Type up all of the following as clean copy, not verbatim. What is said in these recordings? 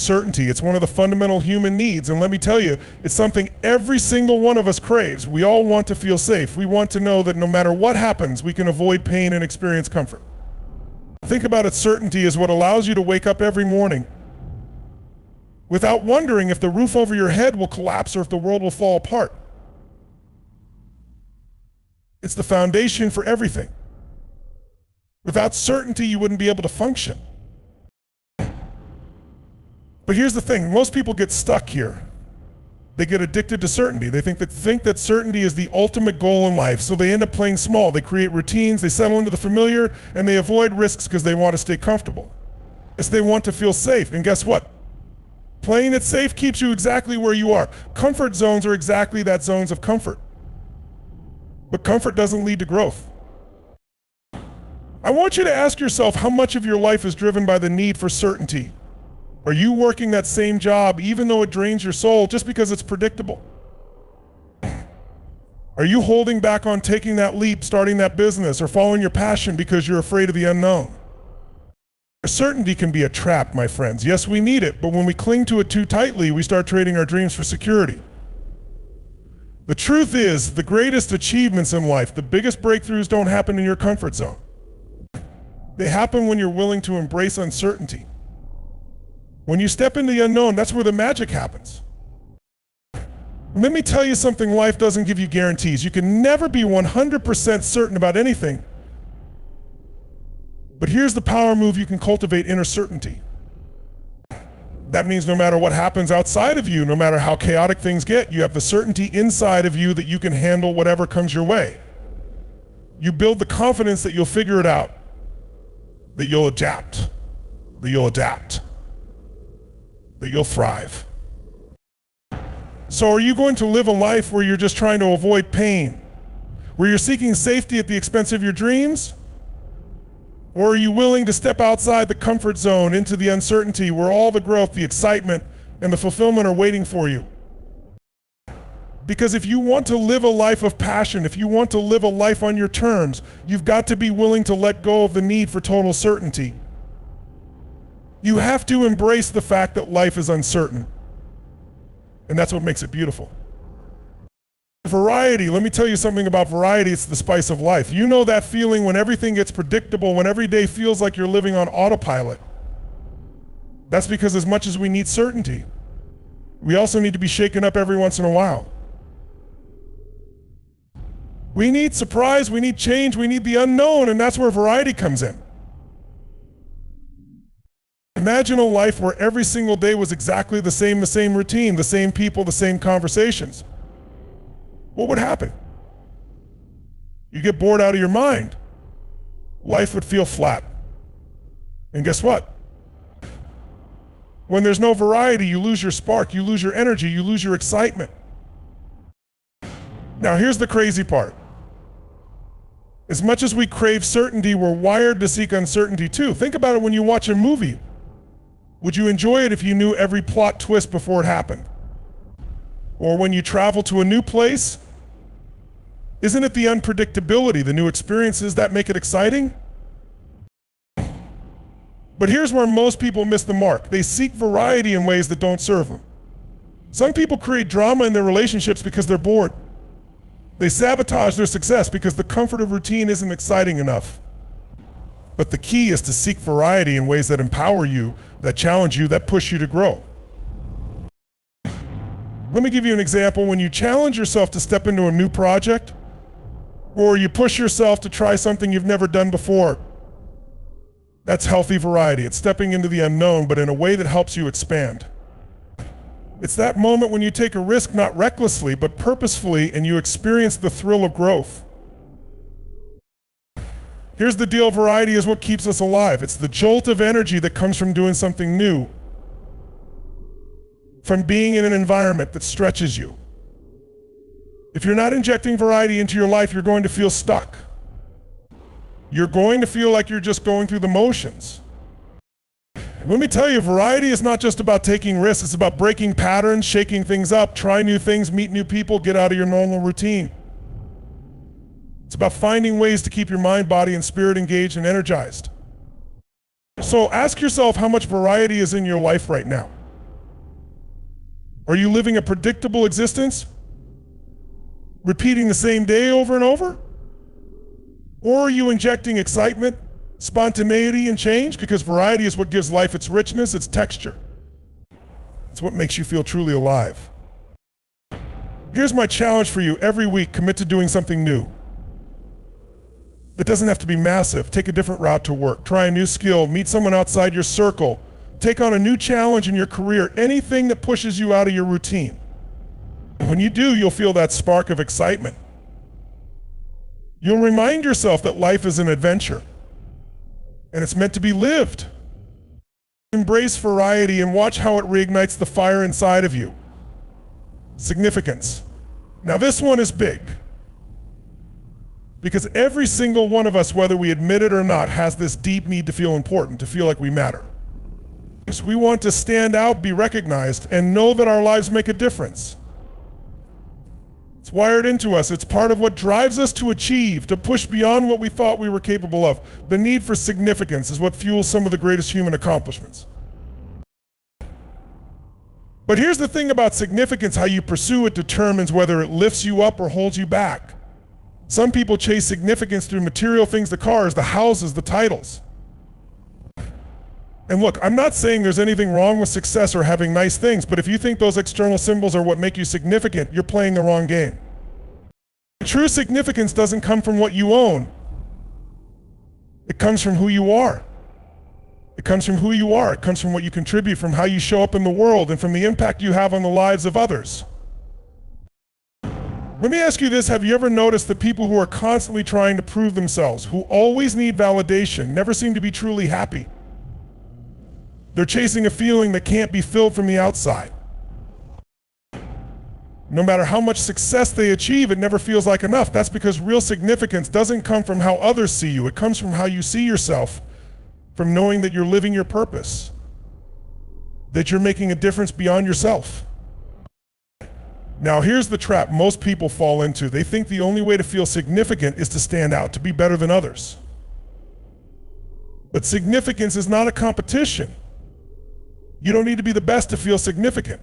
Certainty. It's one of the fundamental human needs, and let me tell you, it's something every single one of us craves. We all want to feel safe. We want to know that no matter what happens, we can avoid pain and experience comfort. Think about it, certainty is what allows you to wake up every morning without wondering if the roof over your head will collapse or if the world will fall apart. It's the foundation for everything. Without certainty, you wouldn't be able to function. But here's the thing, most people get stuck here. They get addicted to certainty. They think that certainty is the ultimate goal in life, so they end up playing small. They create routines, they settle into the familiar, and they avoid risks because they want to stay comfortable. It's they want to feel safe, and guess what? Playing it safe keeps you exactly where you are. Comfort zones are exactly that, zones of comfort. But comfort doesn't lead to growth. I want you to ask yourself how much of your life is driven by the need for certainty. Are you working that same job even though it drains your soul just because it's predictable? Are you holding back on taking that leap, starting that business, or following your passion because you're afraid of the unknown? Certainty can be a trap, my friends. Yes, we need it, but when we cling to it too tightly, we start trading our dreams for security. The truth is, the greatest achievements in life, the biggest breakthroughs don't happen in your comfort zone. They happen when you're willing to embrace uncertainty. When you step into the unknown, that's where the magic happens. Let me tell you something, life doesn't give you guarantees. You can never be 100% certain about anything. But here's the power move: you can cultivate inner certainty. That means no matter what happens outside of you, no matter how chaotic things get, you have the certainty inside of you that you can handle whatever comes your way. You build the confidence that you'll figure it out, that you'll adapt, that you'll thrive. So are you going to live a life where you're just trying to avoid pain, where you're seeking safety at the expense of your dreams? Or are you willing to step outside the comfort zone into the uncertainty where all the growth, the excitement, and the fulfillment are waiting for you? Because if you want to live a life of passion, if you want to live a life on your terms, you've got to be willing to let go of the need for total certainty. You have to embrace the fact that life is uncertain. And that's what makes it beautiful. Variety, let me tell you something about variety. It's the spice of life. You know that feeling when everything gets predictable, when every day feels like you're living on autopilot. That's because as much as we need certainty, we also need to be shaken up every once in a while. We need surprise, we need change, we need the unknown, and that's where variety comes in. Imagine a life where every single day was exactly the same routine, the same people, the same conversations. What would happen? You get bored out of your mind. Life would feel flat. And guess what? When there's no variety, you lose your spark, you lose your energy, you lose your excitement. Now here's the crazy part. As much as we crave certainty, we're wired to seek uncertainty too. Think about it when you watch a movie. Would you enjoy it if you knew every plot twist before it happened? Or when you travel to a new place, isn't it the unpredictability, the new experiences that make it exciting? But here's where most people miss the mark. They seek variety in ways that don't serve them. Some people create drama in their relationships because they're bored. They sabotage their success because the comfort of routine isn't exciting enough. But the key is to seek variety in ways that empower you, that challenge you, that push you to grow. Let me give you an example. When you challenge yourself to step into a new project, or you push yourself to try something you've never done before, that's healthy variety. It's stepping into the unknown, but in a way that helps you expand. It's that moment when you take a risk, not recklessly, but purposefully, and you experience the thrill of growth. Here's the deal, variety is what keeps us alive. It's the jolt of energy that comes from doing something new, from being in an environment that stretches you. If you're not injecting variety into your life, you're going to feel stuck. You're going to feel like you're just going through the motions. Let me tell you, variety is not just about taking risks, it's about breaking patterns, shaking things up, try new things, meet new people, get out of your normal routine. It's about finding ways to keep your mind, body, and spirit engaged and energized. So ask yourself how much variety is in your life right now. Are you living a predictable existence? Repeating the same day over and over? Or are you injecting excitement, spontaneity, and change? Because variety is what gives life its richness, its texture. It's what makes you feel truly alive. Here's my challenge for you. Every week, commit to doing something new. It doesn't have to be massive. Take a different route to work. Try a new skill. Meet someone outside your circle. Take on a new challenge in your career. Anything that pushes you out of your routine. When you do, you'll feel that spark of excitement. You'll remind yourself that life is an adventure, and it's meant to be lived. Embrace variety and watch how it reignites the fire inside of you. Significance. Now this one is big, because every single one of us, whether we admit it or not, has this deep need to feel important, to feel like we matter. So we want to stand out, be recognized, and know that our lives make a difference. It's wired into us. It's part of what drives us to achieve, to push beyond what we thought we were capable of. The need for significance is what fuels some of the greatest human accomplishments. But here's the thing about significance: how you pursue it determines whether it lifts you up or holds you back. Some people chase significance through material things, the cars, the houses, the titles. And look, I'm not saying there's anything wrong with success or having nice things, but if you think those external symbols are what make you significant, you're playing the wrong game. True significance doesn't come from what you own. It comes from who you are. It comes from who you are. It comes from what you contribute, from how you show up in the world, and from the impact you have on the lives of others. Let me ask you this: have you ever noticed that people who are constantly trying to prove themselves, who always need validation, never seem to be truly happy? They're chasing a feeling that can't be filled from the outside. No matter how much success they achieve, it never feels like enough. That's because real significance doesn't come from how others see you. It comes from how you see yourself, from knowing that you're living your purpose, that you're making a difference beyond yourself. Now, here's the trap most people fall into. They think the only way to feel significant is to stand out, to be better than others. But significance is not a competition. You don't need to be the best to feel significant.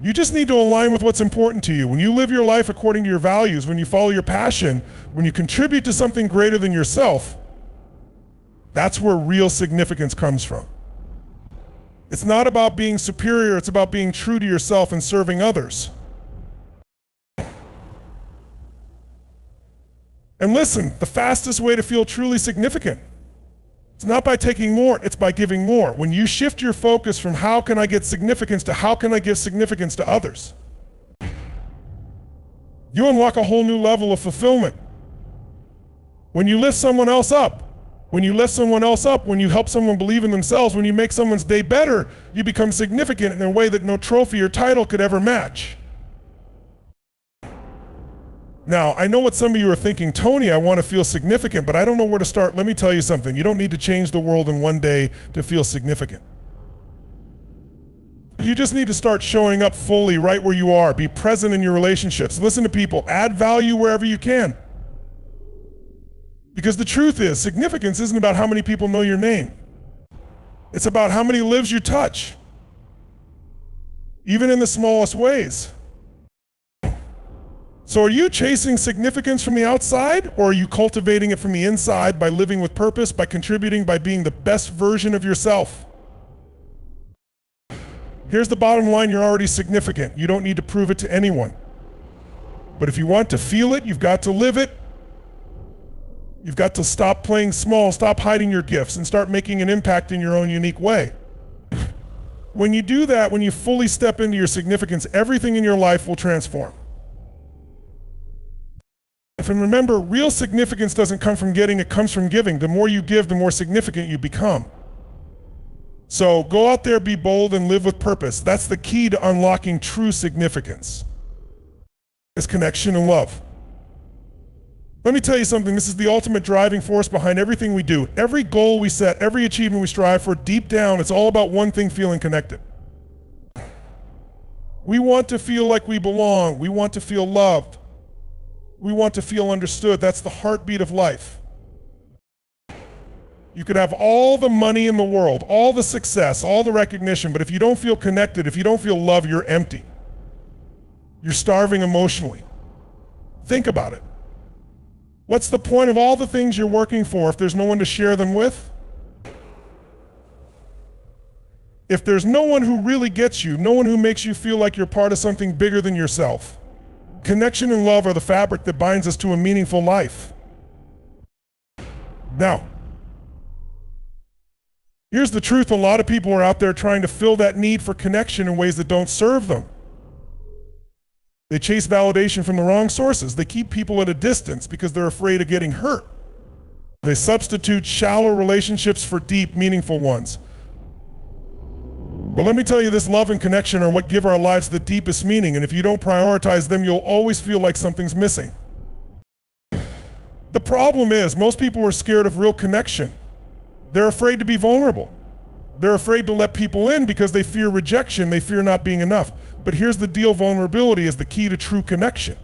You just need to align with what's important to you. When you live your life according to your values, when you follow your passion, when you contribute to something greater than yourself, that's where real significance comes from. It's not about being superior, it's about being true to yourself and serving others. And listen, the fastest way to feel truly significant, it's not by taking more, it's by giving more. When you shift your focus from how can I get significance to how can I give significance to others, you unlock a whole new level of fulfillment. When you lift someone else up, when you help someone believe in themselves, when you make someone's day better, you become significant in a way that no trophy or title could ever match. Now, I know what some of you are thinking: Tony, I want to feel significant, but I don't know where to start. Let me tell you something. You don't need to change the world in one day to feel significant. You just need to start showing up fully right where you are. Be present in your relationships. Listen to people. Add value wherever you can. Because the truth is, significance isn't about how many people know your name. It's about how many lives you touch, even in the smallest ways. So are you chasing significance from the outside, or are you cultivating it from the inside by living with purpose, by contributing, by being the best version of yourself? Here's the bottom line: you're already significant. You don't need to prove it to anyone. But if you want to feel it, you've got to live it. You've got to stop playing small, stop hiding your gifts, and start making an impact in your own unique way. When you do that, when you fully step into your significance, everything in your life will transform. And remember, real significance doesn't come from getting, it comes from giving. The more you give, the more significant you become. So go out there, be bold, and live with purpose. That's the key to unlocking true significance. It's connection and love. Let me tell you something, this is the ultimate driving force behind everything we do. Every goal we set, every achievement we strive for, deep down, it's all about one thing: feeling connected. We want to feel like we belong. We want to feel loved. We want to feel understood. That's the heartbeat of life. You could have all the money in the world, all the success, all the recognition, but if you don't feel connected, if you don't feel love, you're empty. You're starving emotionally. Think about it. What's the point of all the things you're working for if there's no one to share them with? If there's no one who really gets you, no one who makes you feel like you're part of something bigger than yourself. Connection and love are the fabric that binds us to a meaningful life. Now, here's the truth. A lot of people are out there trying to fill that need for connection in ways that don't serve them. They chase validation from the wrong sources. They keep people at a distance because they're afraid of getting hurt. They substitute shallow relationships for deep, meaningful ones. But let me tell you, this love and connection are what give our lives the deepest meaning, and if you don't prioritize them, you'll always feel like something's missing. The problem is, most people are scared of real connection. They're afraid to be vulnerable. They're afraid to let people in because they fear rejection, they fear not being enough. But here's the deal, vulnerability is the key to true connection.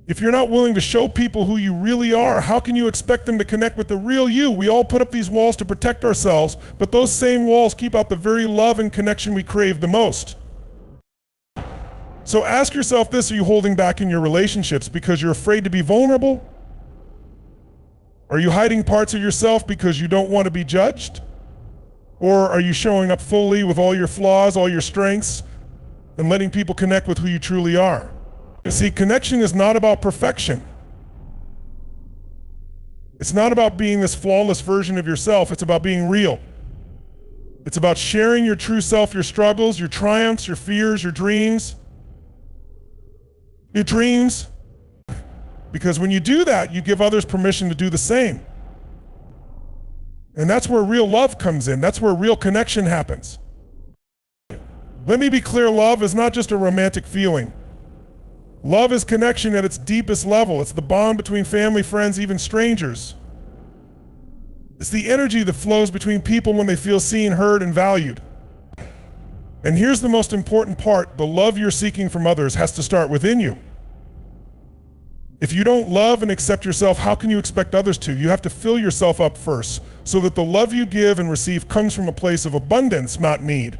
If you're not willing to show people who you really are, how can you expect them to connect with the real you? We all put up these walls to protect ourselves, but those same walls keep out the very love and connection we crave the most. So ask yourself this, are you holding back in your relationships because you're afraid to be vulnerable? Are you hiding parts of yourself because you don't want to be judged? Or are you showing up fully with all your flaws, all your strengths, and letting people connect with who you truly are? You see, connection is not about perfection. It's not about being this flawless version of yourself. It's about being real. It's about sharing your true self, your struggles, your triumphs, your fears, your dreams. Because when you do that, you give others permission to do the same. And that's where real love comes in. That's where real connection happens. Let me be clear, love is not just a romantic feeling. Love is connection at its deepest level. It's the bond between family, friends, even strangers. It's the energy that flows between people when they feel seen, heard, and valued. And here's the most important part. The love you're seeking from others has to start within you. If you don't love and accept yourself, how can you expect others to? You have to fill yourself up first so that the love you give and receive comes from a place of abundance, not need.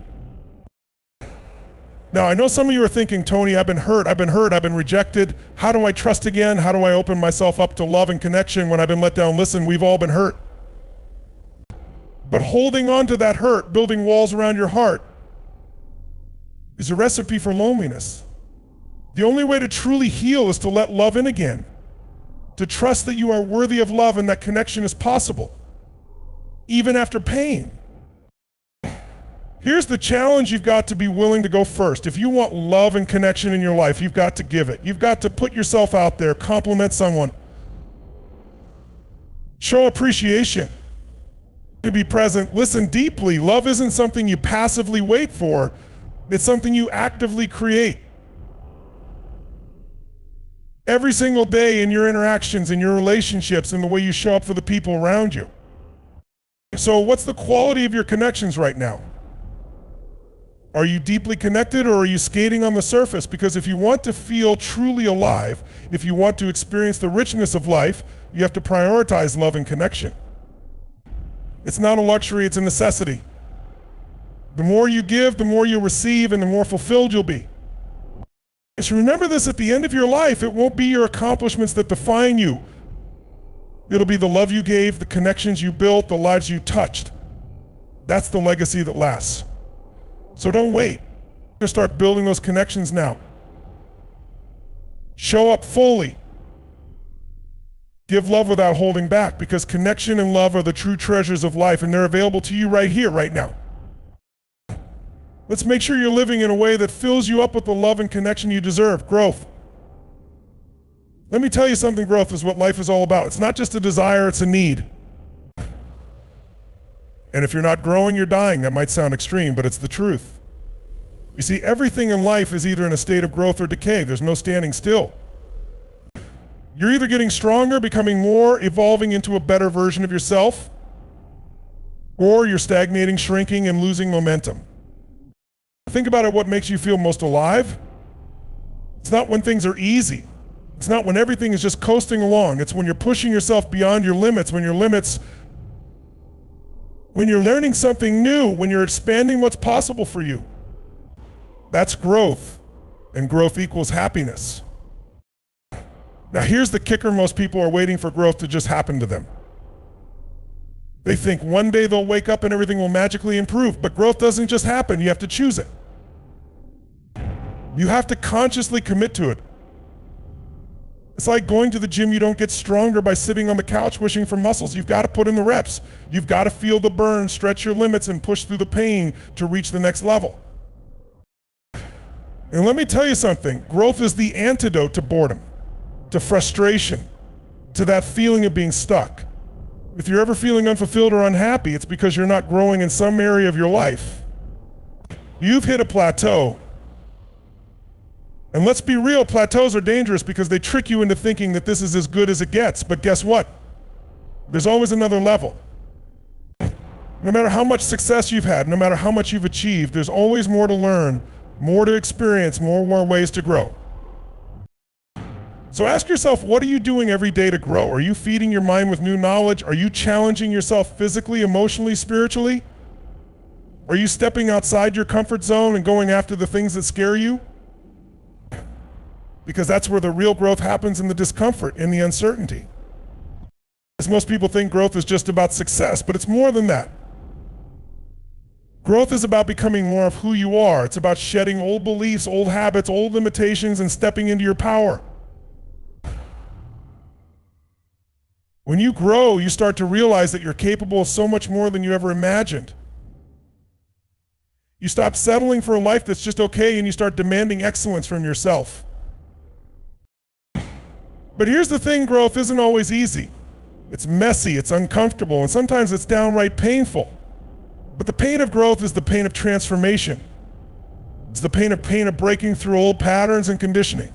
Now, I know some of you are thinking, Tony, I've been hurt, I've been rejected. How do I trust again? How do I open myself up to love and connection when I've been let down? Listen, we've all been hurt. But holding on to that hurt, building walls around your heart, is a recipe for loneliness. The only way to truly heal is to let love in again, to trust that you are worthy of love and that connection is possible, even after pain. Here's the challenge. You've got to be willing to go first. If you want love and connection in your life, you've got to give it. You've got to put yourself out there, compliment someone, show appreciation, to be present, listen deeply. Love isn't something you passively wait for. It's something you actively create. Every single day in your interactions, in your relationships, in the way you show up for the people around you. So what's the quality of your connections right now? Are you deeply connected or are you skating on the surface? Because if you want to feel truly alive, if you want to experience the richness of life, you have to prioritize love and connection. It's not a luxury, it's a necessity. The more you give, the more you receive, and the more fulfilled you'll be. So remember this, at the end of your life, it won't be your accomplishments that define you. It'll be the love you gave, the connections you built, the lives you touched. That's the legacy that lasts. So don't wait. Just start building those connections now. Show up fully. Give love without holding back, because connection and love are the true treasures of life, and they're available to you right here, right now. Let's make sure you're living in a way that fills you up with the love and connection you deserve. Growth. Let me tell you something, growth is what life is all about. It's not just a desire, it's a need. And if you're not growing, you're dying. That might sound extreme, but it's the truth. You see, everything in life is either in a state of growth or decay. There's no standing still. You're either getting stronger, becoming more, evolving into a better version of yourself, or you're stagnating, shrinking, and losing momentum. Think about it, what makes you feel most alive? It's not when things are easy. It's not when everything is just coasting along. It's when you're pushing yourself beyond your limits, when you're learning something new, when you're expanding what's possible for you. That's growth, and growth equals happiness. Now here's the kicker: most people are waiting for growth to just happen to them. They think one day they'll wake up and everything will magically improve, but growth doesn't just happen, you have to choose it. You have to consciously commit to it. It's like going to the gym. You don't get stronger by sitting on the couch wishing for muscles. You've got to put in the reps. You've got to feel the burn, stretch your limits, and push through the pain to reach the next level. And let me tell you something, growth is the antidote to boredom, to frustration, to that feeling of being stuck. If you're ever feeling unfulfilled or unhappy, it's because you're not growing in some area of your life. You've hit a plateau. And let's be real, plateaus are dangerous because they trick you into thinking that this is as good as it gets. But guess what? There's always another level. No matter how much success you've had, no matter how much you've achieved, there's always more to learn, more to experience, more ways to grow. So ask yourself, what are you doing every day to grow? Are you feeding your mind with new knowledge? Are you challenging yourself physically, emotionally, spiritually? Are you stepping outside your comfort zone and going after the things that scare you? Because that's where the real growth happens, in the discomfort, in the uncertainty. As most people think growth is just about success, but it's more than that. Growth is about becoming more of who you are. It's about shedding old beliefs, old habits, old limitations, and stepping into your power. When you grow, you start to realize that you're capable of so much more than you ever imagined. You stop settling for a life that's just okay, and you start demanding excellence from yourself. But here's the thing, growth isn't always easy. It's messy, it's uncomfortable, and sometimes it's downright painful. But the pain of growth is the pain of transformation. It's the pain of breaking through old patterns and conditioning.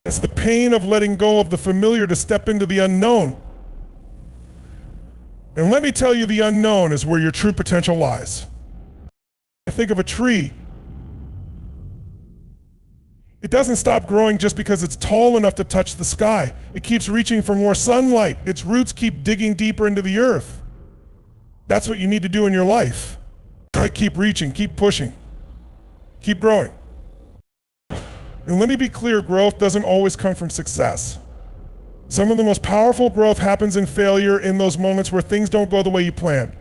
It's the pain of letting go of the familiar to step into the unknown. And let me tell you, the unknown is where your true potential lies. Think of a tree. It doesn't stop growing just because it's tall enough to touch the sky. It keeps reaching for more sunlight. Its roots keep digging deeper into the earth. That's what you need to do in your life. Keep reaching, keep pushing, keep growing. And let me be clear, growth doesn't always come from success. Some of the most powerful growth happens in failure, in those moments where things don't go the way you planned.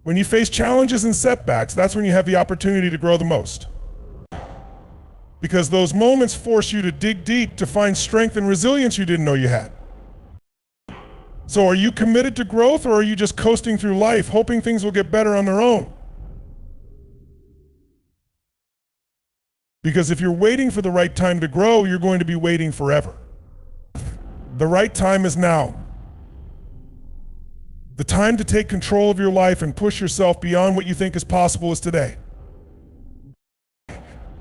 When you face challenges and setbacks, that's when you have the opportunity to grow the most. Because those moments force you to dig deep to find strength and resilience you didn't know you had. So are you committed to growth, or are you just coasting through life, hoping things will get better on their own? Because if you're waiting for the right time to grow, you're going to be waiting forever. The right time is now. The time to take control of your life and push yourself beyond what you think is possible is today.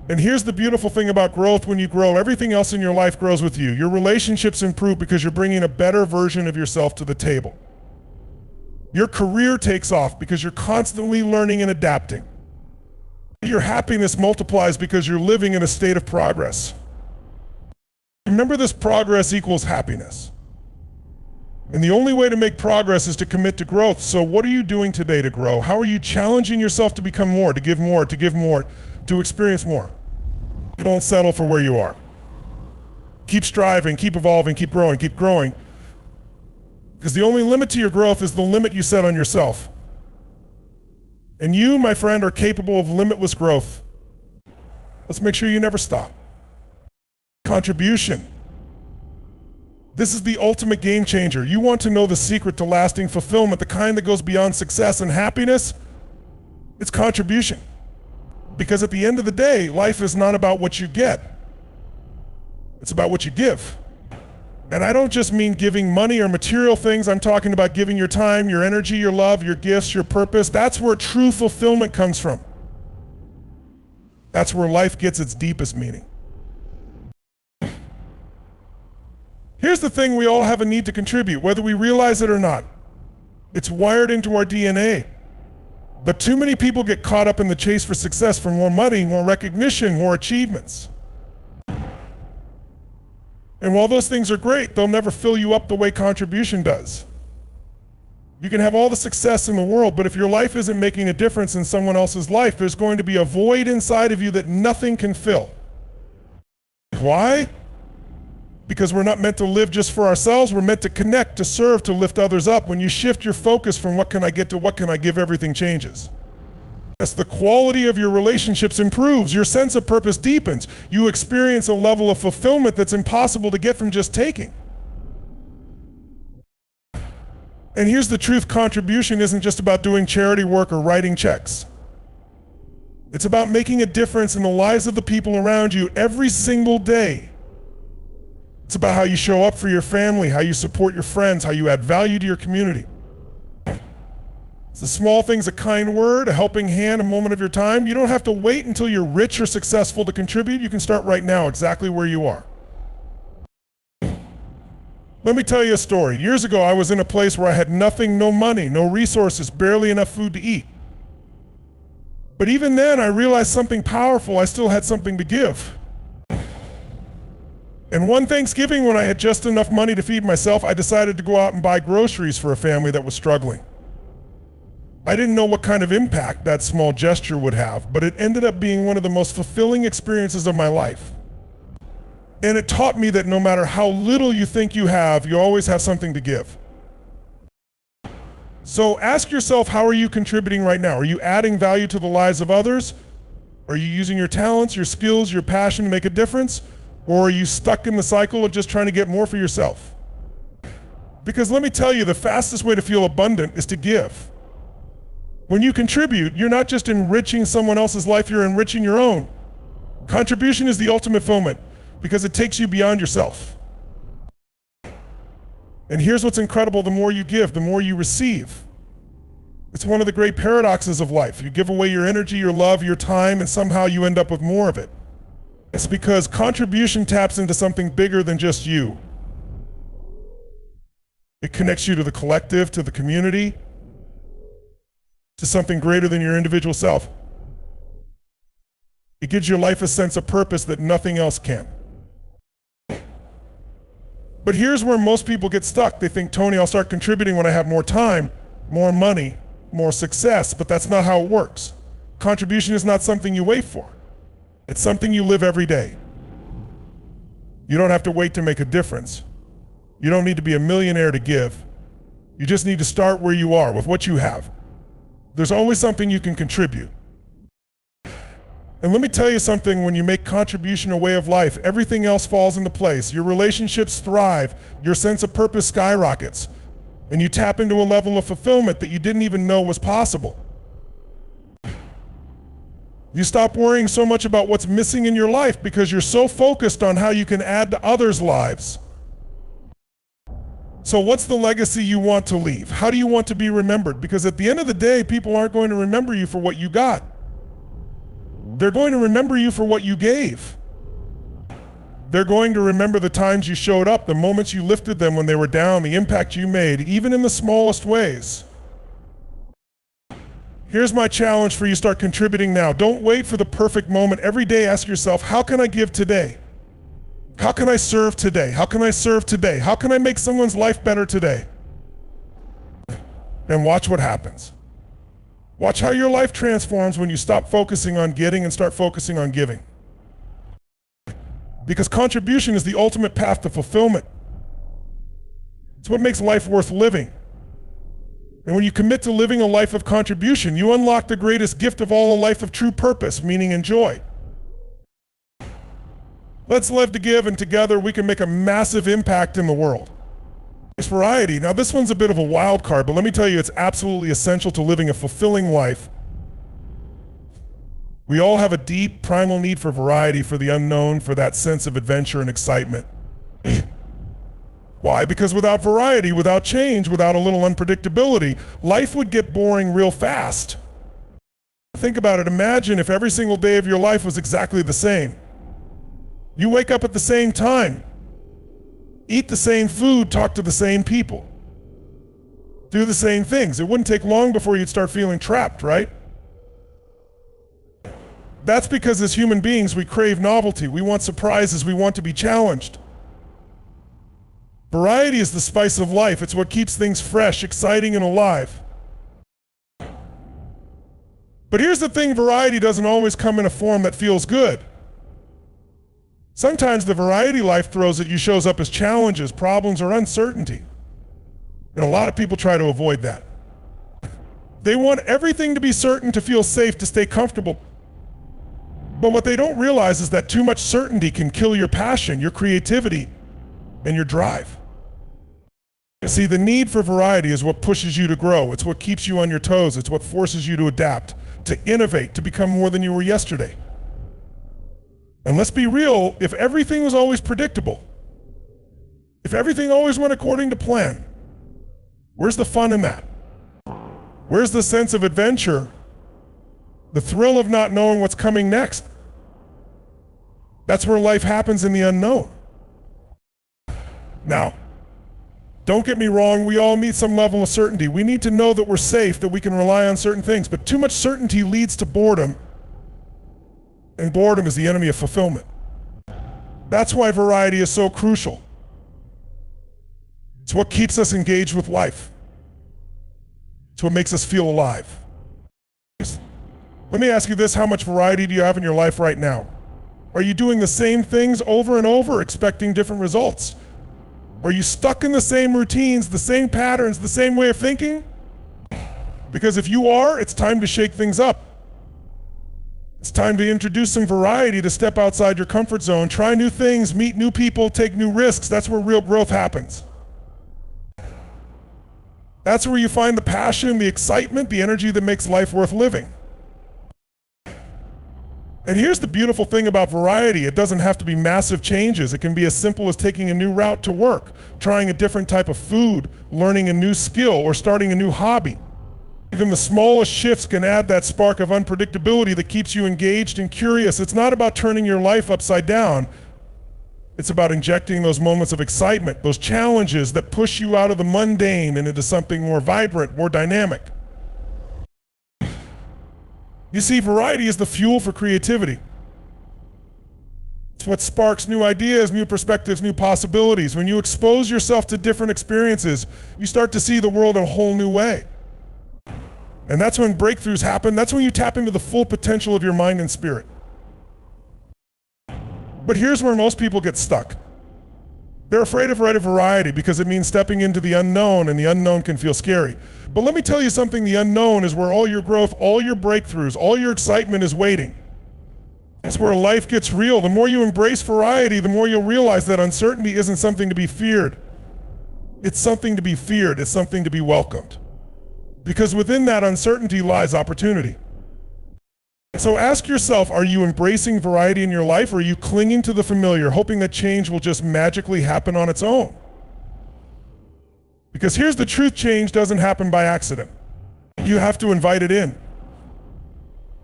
And here's the beautiful thing about growth: when you grow, everything else in your life grows with you. Your relationships improve because you're bringing a better version of yourself to the table. Your career takes off because you're constantly learning and adapting. Your happiness multiplies because you're living in a state of progress. Remember this: progress equals happiness. And the only way to make progress is to commit to growth. So what are you doing today to grow? How are you challenging yourself to become more, to give more, to experience more? Don't settle for where you are. Keep striving, keep evolving, keep growing, because the only limit to your growth is the limit you set on yourself. And you, my friend, are capable of limitless growth. Let's make sure you never stop. Contribution. This is the ultimate game changer. You want to know the secret to lasting fulfillment, the kind that goes beyond success and happiness? It's contribution. Because at the end of the day, life is not about what you get. It's about what you give. And I don't just mean giving money or material things. I'm talking about giving your time, your energy, your love, your gifts, your purpose. That's where true fulfillment comes from. That's where life gets its deepest meaning. Here's the thing: we all have a need to contribute, whether we realize it or not. It's wired into our DNA. But too many people get caught up in the chase for success, for more money, more recognition, more achievements. And while those things are great, they'll never fill you up the way contribution does. You can have all the success in the world, but if your life isn't making a difference in someone else's life, there's going to be a void inside of you that nothing can fill. Why? Because we're not meant to live just for ourselves. We're meant to connect, to serve, to lift others up. When you shift your focus from what can I get to what can I give, everything changes. As the quality of your relationships improves, your sense of purpose deepens. You experience a level of fulfillment that's impossible to get from just taking. And here's the truth: contribution isn't just about doing charity work or writing checks. It's about making a difference in the lives of the people around you every single day. It's about how you show up for your family, how you support your friends, how you add value to your community. It's the small things: a kind word, a helping hand, a moment of your time. You don't have to wait until you're rich or successful to contribute. You can start right now, exactly where you are. Let me tell you a story. Years ago, I was in a place where I had nothing, no money, no resources, barely enough food to eat. But even then, I realized something powerful. I still had something to give. And one Thanksgiving, when I had just enough money to feed myself, I decided to go out and buy groceries for a family that was struggling. I didn't know what kind of impact that small gesture would have, but it ended up being one of the most fulfilling experiences of my life. And it taught me that no matter how little you think you have, you always have something to give. So ask yourself, how are you contributing right now? Are you adding value to the lives of others? Are you using your talents, your skills, your passion to make a difference? Or are you stuck in the cycle of just trying to get more for yourself? Because let me tell you, the fastest way to feel abundant is to give. When you contribute, you're not just enriching someone else's life, you're enriching your own. Contribution is the ultimate fulfillment, because it takes you beyond yourself. And here's what's incredible: the more you give, the more you receive. It's one of the great paradoxes of life. You give away your energy, your love, your time, and somehow you end up with more of it. It's because contribution taps into something bigger than just you. It connects you to the collective, to the community, to something greater than your individual self. It gives your life a sense of purpose that nothing else can. But here's where most people get stuck. They think, Tony, I'll start contributing when I have more time, more money, more success, but that's not how it works. Contribution is not something you wait for. It's something you live every day. You don't have to wait to make a difference. You don't need to be a millionaire to give. You just need to start where you are with what you have. There's always something you can contribute. And let me tell you something: when you make contribution a way of life, everything else falls into place. Your relationships thrive, your sense of purpose skyrockets, and you tap into a level of fulfillment that you didn't even know was possible. You stop worrying so much about what's missing in your life because you're so focused on how you can add to others' lives. So what's the legacy you want to leave? How do you want to be remembered? Because at the end of the day, people aren't going to remember you for what you got. They're going to remember you for what you gave. They're going to remember the times you showed up, the moments you lifted them when they were down, the impact you made, even in the smallest ways. Here's my challenge for you: start contributing now. Don't wait for the perfect moment. Every day ask yourself, how can I give today? How can I serve today? How can I serve today? How can I make someone's life better today? And watch what happens. Watch how your life transforms when you stop focusing on getting and start focusing on giving. Because contribution is the ultimate path to fulfillment. It's what makes life worth living. And when you commit to living a life of contribution, you unlock the greatest gift of all, a life of true purpose, meaning, and joy. Let's live to give, and together we can make a massive impact in the world. It's variety. Now, this one's a bit of a wild card, but let me tell you, it's absolutely essential to living a fulfilling life. We all have a deep, primal need for variety, for the unknown, for that sense of adventure and excitement. Why? Because without variety, without change, without a little unpredictability, life would get boring real fast. Think about it. Imagine if every single day of your life was exactly the same. You wake up at the same time, eat the same food, talk to the same people, do the same things. It wouldn't take long before you'd start feeling trapped, right? That's because as human beings, we crave novelty. We want surprises. We want to be challenged. Variety is the spice of life. It's what keeps things fresh, exciting, and alive. But here's the thing, variety doesn't always come in a form that feels good. Sometimes the variety life throws at you shows up as challenges, problems, or uncertainty. And a lot of people try to avoid that. They want everything to be certain, to feel safe, to stay comfortable. But what they don't realize is that too much certainty can kill your passion, your creativity, and your drive. See, the need for variety is what pushes you to grow. It's what keeps you on your toes. It's what forces you to adapt, to innovate, to become more than you were yesterday. And let's be real, if everything was always predictable, if everything always went according to plan, where's the fun in that? Where's the sense of adventure, the thrill of not knowing what's coming next? That's where life happens in the unknown. Now, don't get me wrong, we all need some level of certainty. We need to know that we're safe, that we can rely on certain things, but too much certainty leads to boredom, and boredom is the enemy of fulfillment. That's why variety is so crucial. It's what keeps us engaged with life. It's what makes us feel alive. Let me ask you this, how much variety do you have in your life right now? Are you doing the same things over and over, expecting different results? Are you stuck in the same routines, the same patterns, the same way of thinking? Because if you are, it's time to shake things up. It's time to introduce some variety, to step outside your comfort zone, try new things, meet new people, take new risks. That's where real growth happens. That's where you find the passion, the excitement, the energy that makes life worth living. And here's the beautiful thing about variety. It doesn't have to be massive changes. It can be as simple as taking a new route to work, trying a different type of food, learning a new skill, or starting a new hobby. Even the smallest shifts can add that spark of unpredictability that keeps you engaged and curious. It's not about turning your life upside down. It's about injecting those moments of excitement, those challenges that push you out of the mundane and into something more vibrant, more dynamic. You see, variety is the fuel for creativity. It's what sparks new ideas, new perspectives, new possibilities. When you expose yourself to different experiences, you start to see the world in a whole new way. And that's when breakthroughs happen. That's when you tap into the full potential of your mind and spirit. But here's where most people get stuck. They're afraid of variety because it means stepping into the unknown, and the unknown can feel scary. But let me tell you something, the unknown is where all your growth, all your breakthroughs, all your excitement is waiting. That's where life gets real. The more you embrace variety, the more you'll realize that uncertainty isn't something to be feared. It's something to be feared. It's something to be welcomed. Because within that uncertainty lies opportunity. So ask yourself, are you embracing variety in your life, or are you clinging to the familiar, hoping that change will just magically happen on its own? Because here's the truth, change doesn't happen by accident. You have to invite it in.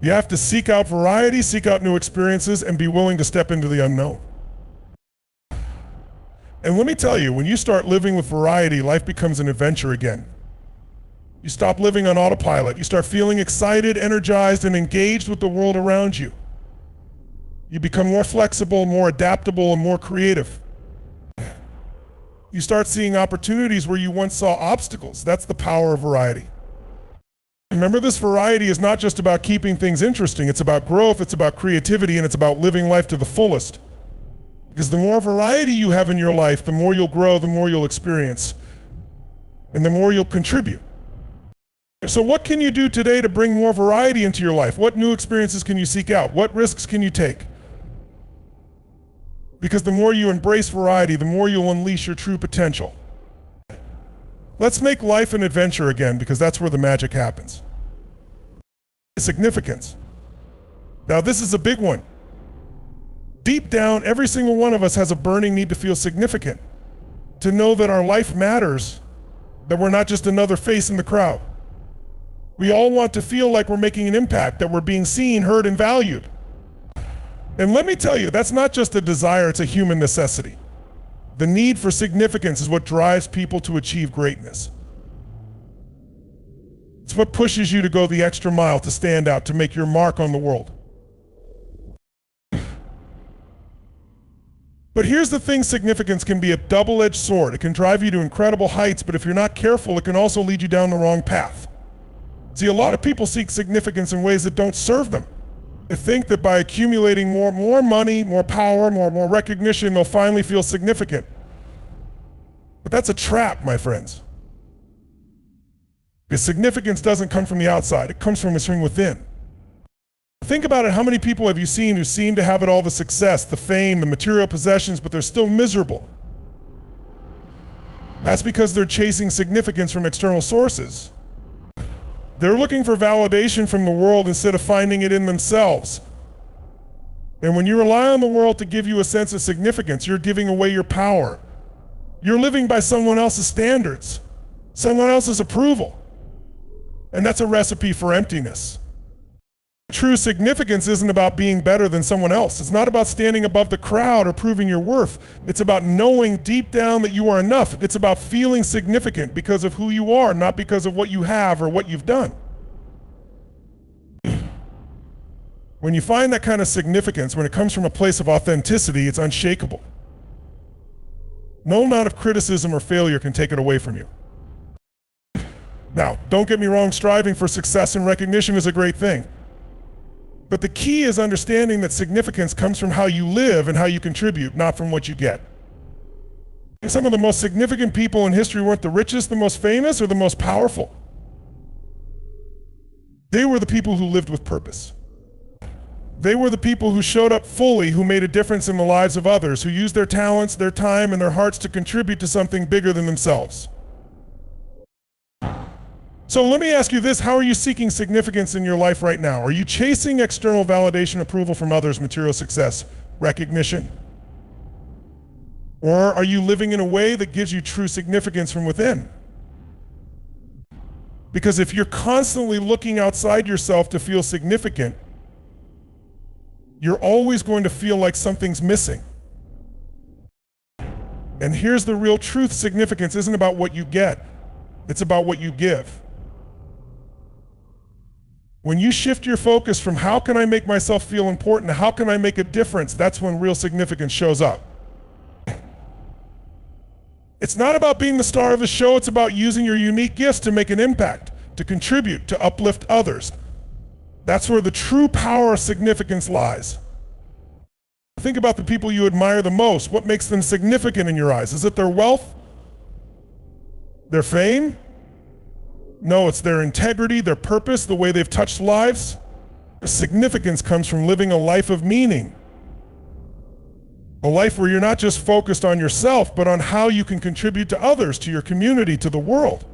You have to seek out variety, seek out new experiences, and be willing to step into the unknown. And let me tell you, when you start living with variety, life becomes an adventure again. You stop living on autopilot. You start feeling excited, energized, and engaged with the world around you. You become more flexible, more adaptable, and more creative. You start seeing opportunities where you once saw obstacles. That's the power of variety. Remember, this variety is not just about keeping things interesting. It's about growth, it's about creativity, and it's about living life to the fullest. Because the more variety you have in your life, the more you'll grow, the more you'll experience, and the more you'll contribute. So what can you do today to bring more variety into your life? What new experiences can you seek out? What risks can you take? Because the more you embrace variety, the more you'll unleash your true potential. Let's make life an adventure again, because that's where the magic happens. Significance. Now, this is a big one. Deep down, every single one of us has a burning need to feel significant, to know that our life matters, that we're not just another face in the crowd. We all want to feel like we're making an impact, that we're being seen, heard, and valued. And let me tell you, that's not just a desire, it's a human necessity. The need for significance is what drives people to achieve greatness. It's what pushes you to go the extra mile, to stand out, to make your mark on the world. But here's the thing, significance can be a double-edged sword. It can drive you to incredible heights, but if you're not careful, it can also lead you down the wrong path. See, a lot of people seek significance in ways that don't serve them. They think that by accumulating more money, more power, more recognition, they'll finally feel significant. But that's a trap, my friends. Because significance doesn't come from the outside, it comes from within. Think about it, how many people have you seen who seem to have it all, the success, the fame, the material possessions, but they're still miserable? That's because they're chasing significance from external sources. They're looking for validation from the world instead of finding it in themselves. And when you rely on the world to give you a sense of significance, you're giving away your power. You're living by someone else's standards, someone else's approval. And that's a recipe for emptiness. True significance isn't about being better than someone else. It's not about standing above the crowd or proving your worth. It's about knowing deep down that you are enough. It's about feeling significant because of who you are, not because of what you have or what you've done. When you find that kind of significance, when it comes from a place of authenticity, it's unshakable. No amount of criticism or failure can take it away from you. Now, don't get me wrong, striving for success and recognition is a great thing. But the key is understanding that significance comes from how you live and how you contribute, not from what you get. Some of the most significant people in history weren't the richest, the most famous, or the most powerful. They were the people who lived with purpose. They were the people who showed up fully, who made a difference in the lives of others, who used their talents, their time, and their hearts to contribute to something bigger than themselves. So let me ask you this, how are you seeking significance in your life right now? Are you chasing external validation, approval from others, material success, recognition? Or are you living in a way that gives you true significance from within? Because if you're constantly looking outside yourself to feel significant, you're always going to feel like something's missing. And here's the real truth, significance isn't about what you get, it's about what you give. When you shift your focus from how can I make myself feel important to how can I make a difference, that's when real significance shows up. It's not about being the star of the show, it's about using your unique gifts to make an impact, to contribute, to uplift others. That's where the true power of significance lies. Think about the people you admire the most. What makes them significant in your eyes? Is it their wealth? Their fame? No, it's their integrity, their purpose, the way they've touched lives. Significance comes from living a life of meaning. A life where you're not just focused on yourself, but on how you can contribute to others, to your community, to the world.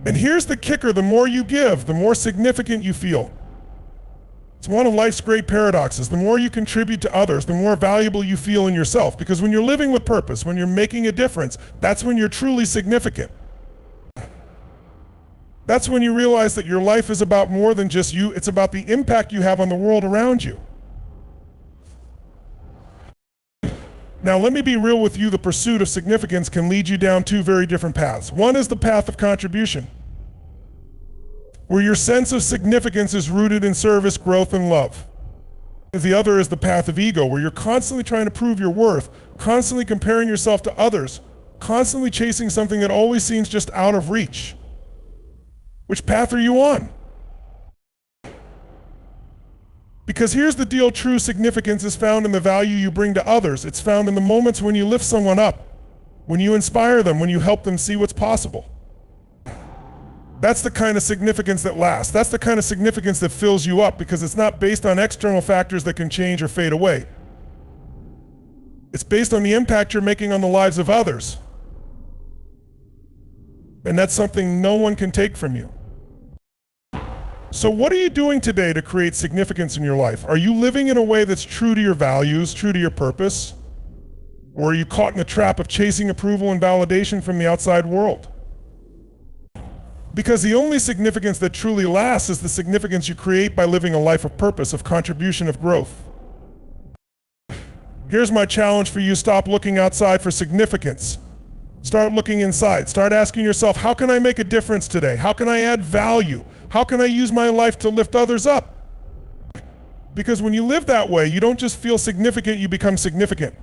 And here's the kicker, the more you give, the more significant you feel. It's one of life's great paradoxes. The more you contribute to others, the more valuable you feel in yourself. Because when you're living with purpose, when you're making a difference, that's when you're truly significant. That's when you realize that your life is about more than just you, it's about the impact you have on the world around you. Now let me be real with you, the pursuit of significance can lead you down two very different paths. One is the path of contribution, where your sense of significance is rooted in service, growth, and love. The other is the path of ego, where you're constantly trying to prove your worth, constantly comparing yourself to others, constantly chasing something that always seems just out of reach. Which path are you on? Because here's the deal, true significance is found in the value you bring to others. It's found in the moments when you lift someone up, when you inspire them, when you help them see what's possible. That's the kind of significance that lasts. That's the kind of significance that fills you up because it's not based on external factors that can change or fade away. It's based on the impact you're making on the lives of others. And that's something no one can take from you. So what are you doing today to create significance in your life? Are you living in a way that's true to your values, true to your purpose? Or are you caught in the trap of chasing approval and validation from the outside world? Because the only significance that truly lasts is the significance you create by living a life of purpose, of contribution, of growth. Here's my challenge for you, stop looking outside for significance. Start looking inside. Start asking yourself, how can I make a difference today? How can I add value? How can I use my life to lift others up? Because when you live that way, you don't just feel significant, you become significant.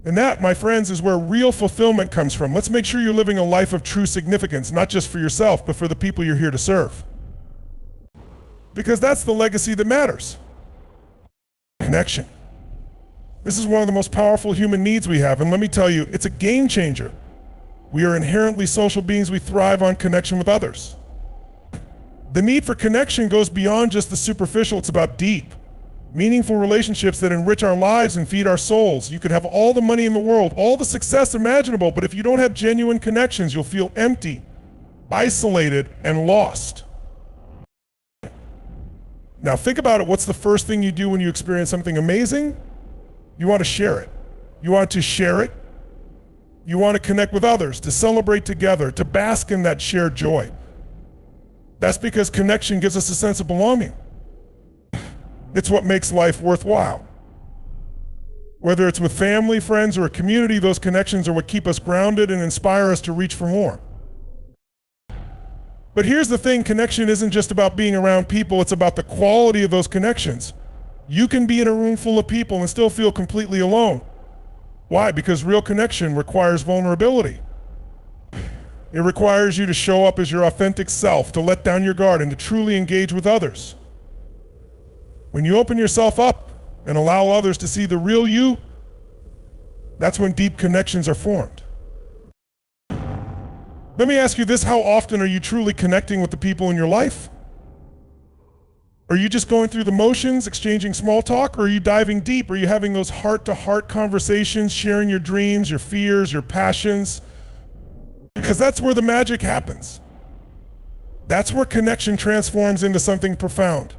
And that, my friends, is where real fulfillment comes from. Let's make sure you're living a life of true significance, not just for yourself, but for the people you're here to serve. Because that's the legacy that matters. Connection. This is one of the most powerful human needs we have, and let me tell you, it's a game changer. We are inherently social beings. We thrive on connection with others. The need for connection goes beyond just the superficial. It's about deep, meaningful relationships that enrich our lives and feed our souls. You could have all the money in the world, all the success imaginable, but if you don't have genuine connections, you'll feel empty, isolated, and lost. Now think about it. What's the first thing you do when you experience something amazing? You want to share it. You want to share it. You want to connect with others, to celebrate together, to bask in that shared joy. That's because connection gives us a sense of belonging. It's what makes life worthwhile. Whether it's with family, friends, or a community, those connections are what keep us grounded and inspire us to reach for more. But here's the thing, connection isn't just about being around people, it's about the quality of those connections. You can be in a room full of people and still feel completely alone. Why? Because real connection requires vulnerability. It requires you to show up as your authentic self, to let down your guard, and to truly engage with others. When you open yourself up and allow others to see the real you, that's when deep connections are formed. Let me ask you this, how often are you truly connecting with the people in your life? Are you just going through the motions, exchanging small talk, or are you diving deep? Are you having those heart-to-heart conversations, sharing your dreams, your fears, your passions? Because that's where the magic happens. That's where connection transforms into something profound.